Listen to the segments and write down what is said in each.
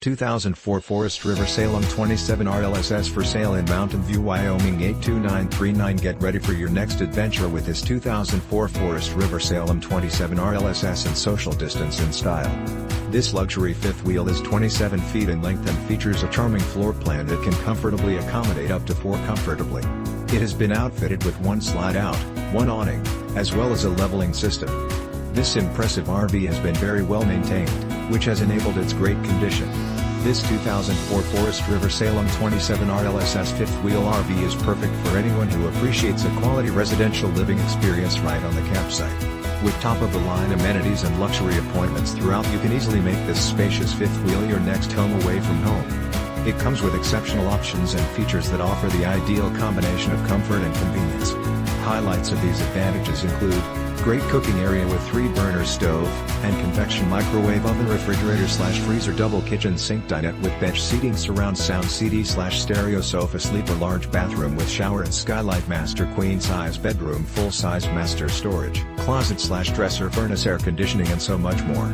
2004 Forest River Salem 27 RLSS for sale in Mountain View, Wyoming 82939. Get ready for your next adventure with this 2004 Forest River Salem 27 RLSS in social distance and style. This luxury fifth wheel is 27 feet in length and features a charming floor plan that can comfortably accommodate up to 4 comfortably. It has been outfitted with 1 slide out, 1 awning, as well as a leveling system. This impressive RV has been very well maintained, which has enabled its great condition. This 2004 Forest River Salem 27 RLSS fifth wheel RV is perfect for anyone who appreciates a quality residential living experience right on the campsite. With top-of-the-line amenities and luxury appointments throughout, you can easily make this spacious fifth wheel your next home away from home. It comes with exceptional options and features that offer the ideal combination of comfort and convenience. Highlights of these advantages include great cooking area with 3-burner stove, and Convection Microwave OvenRefrigerator / FreezerDouble kitchen SinkDinette with bench seating surround SoundCD / StereoSofa SleeperLarge bathroom with shower and SkylightMaster queen-size bedroom full-size master storage closet / DresserFurnaceAir conditioning and so much more.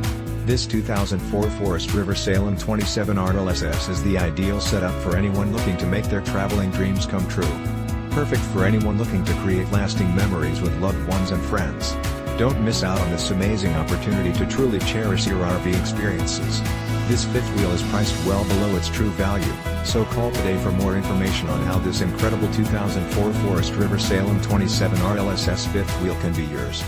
This 2004 Forest River Salem 27 RLSS is the ideal setup for anyone looking to make their traveling dreams come true. Perfect for anyone looking to create lasting memories with loved ones and friends. Don't miss out on this amazing opportunity to truly cherish your RV experiences. This fifth wheel is priced well below its true value, so call today for more information on how this incredible 2004 Forest River Salem 27 RLSS fifth wheel can be yours.